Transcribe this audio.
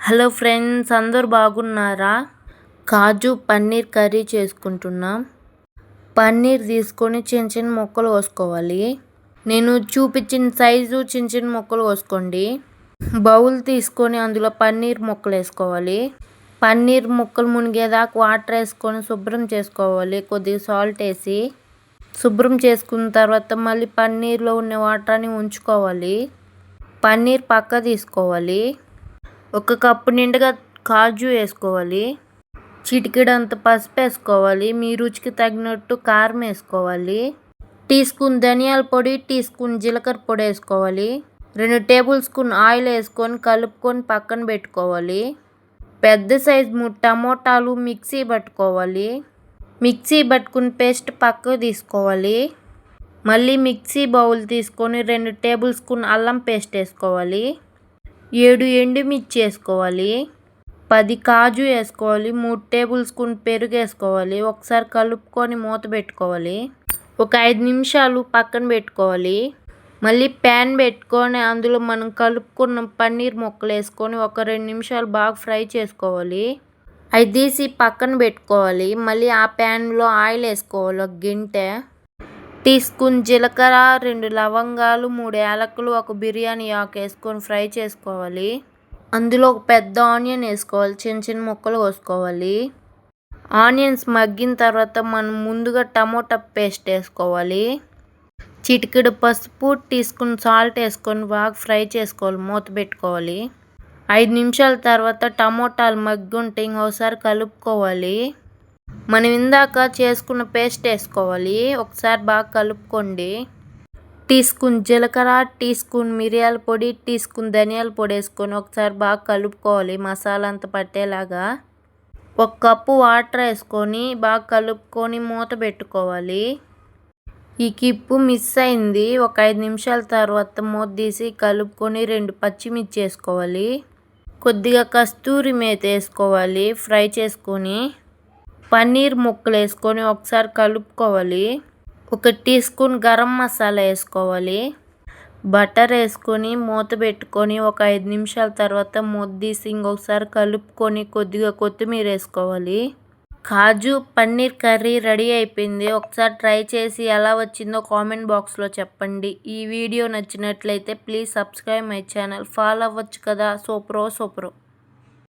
Hello friends, అందరూ బాగున్నారా? కాజు paneer curry చేసుకుంటున్నాం. పన్నీర్ తీసుకొని చిన్న చిన్న ముక్కలు కోసుకోవాలి. నేను చూపించిన సైజు చిన్న చిన్న ముక్కలు కోసుకోండి. బౌల్ తీసుకొని అందులో పన్నీర్ ముక్కలు వేసుకోవాలి. పన్నీర్ ముక్కలు మునిగేదాకా వాటర్ వేసుకొని శుభ్రం చేసుకోవాలి. కొద్దిగా సాల్ట్ వేసి శుభ్రం చేసుకున్న తర్వాత మళ్ళీ పన్నీర్లో ఉన్న వాటర్ని ఉంచుకోవాలి. పన్నీర్ పక్క తీసుకోవాలి. ఒక కప్పు నిండుగా కాజు వేసుకోవాలి. చిటికెడంత పసుపు వేసుకోవాలి. మీ రుచికి తగినట్టు కారం వేసుకోవాలి. టీ స్పూన్ ధనియాల పొడి, టీ స్పూన్ జీలకర్ర పొడి వేసుకోవాలి. 2 టేబుల్ స్పూన్ ఆయిల్ వేసుకొని కలుపుకొని పక్కన పెట్టుకోవాలి. పెద్ద సైజు 3 టమోటాలు మిక్సీ పట్టుకోవాలి. మిక్సీ పట్టుకుని పేస్ట్ పక్కకు తీసుకోవాలి. మళ్ళీ మిక్సీ బౌల్ తీసుకొని 2 టేబుల్ స్పూన్ అల్లం పేస్ట్ వేసుకోవాలి. 7 ఎండుమిర్చి వేసుకోవాలి. 10 కాజు వేసుకోవాలి. 3 టేబుల్ స్పూన్ పెరుగు వేసుకోవాలి. ఒకసారి కలుపుకొని మూత పెట్టుకోవాలి. ఒక 5 నిమిషాలు పక్కన పెట్టుకోవాలి. మళ్ళీ ప్యాన్ పెట్టుకొని అందులో మనం కలుపుకున్న పన్నీర్ ముక్కలు వేసుకొని ఒక 2 నిమిషాలు బాగా ఫ్రై చేసుకోవాలి. అవి తీసి పక్కన పెట్టుకోవాలి. మళ్ళీ ఆ ప్యాన్లో ఆయిల్ వేసుకోవాలి. ఒక గంటె టీ స్పూన్ జీలకర్ర, 2 లవంగాలు, 3 యాలకులు, ఒక బిర్యానీ ఆకు వేసుకొని ఫ్రై చేసుకోవాలి. అందులో ఒక పెద్ద ఆనియన్ వేసుకోవాలి. చిన్న చిన్న ముక్కలు కోసుకోవాలి. ఆనియన్స్ మగ్గిన తర్వాత మనం ముందుగా టమోటా పేస్ట్ వేసుకోవాలి. చిటికెడు పసుపు, టీ స్పూన్ సాల్ట్ వేసుకొని బాగా ఫ్రై చేసుకోవాలి. మూత పెట్టుకోవాలి. 5 నిమిషాల తర్వాత టమోటాలు మగ్గుంటే ఇంకోసారి కలుపుకోవాలి. మనం ఇందాక చేసుకున్న పేస్ట్ వేసుకోవాలి. ఒకసారి బాగా కలుపుకోండి. టీ స్పూన్ జీలకర్ర, టీ స్పూన్ మిరియాల పొడి, టీ స్పూన్ ధనియాల పొడి వేసుకొని ఒకసారి బాగా కలుపుకోవాలి. మసాలా అంతా పట్టేలాగా 1 కప్పు వాటర్ వేసుకొని బాగా కలుపుకొని మూత పెట్టుకోవాలి. ఈ కిప్పు మిస్ అయింది. ఒక 5 నిమిషాల తర్వాత మూత తీసి కలుపుకొని 2 పచ్చిమిర్చి వేసుకోవాలి. కొద్దిగా కస్తూరి మేతి వేసుకోవాలి. ఫ్రై చేసుకొని పన్నీర్ ముక్కలు వేసుకొని ఒకసారి కలుపుకోవాలి. 1 టీ స్పూన్ గరం మసాలా వేసుకోవాలి. బటర్ వేసుకొని మూత పెట్టుకొని ఒక 5 నిమిషాల తర్వాత మూత తీసి ఇంకొకసారి కలుపుకొని కొద్దిగా కొత్తిమీర వేసుకోవాలి. కాజు పన్నీర్ కర్రీ రెడీ అయిపోయింది. ఒకసారి ట్రై చేసి ఎలా వచ్చిందో కామెంట్ బాక్స్లో చెప్పండి. ఈ వీడియో నచ్చినట్లయితే please subscribe my channel. Follow అవ్వచ్చు కదా. సూపరో.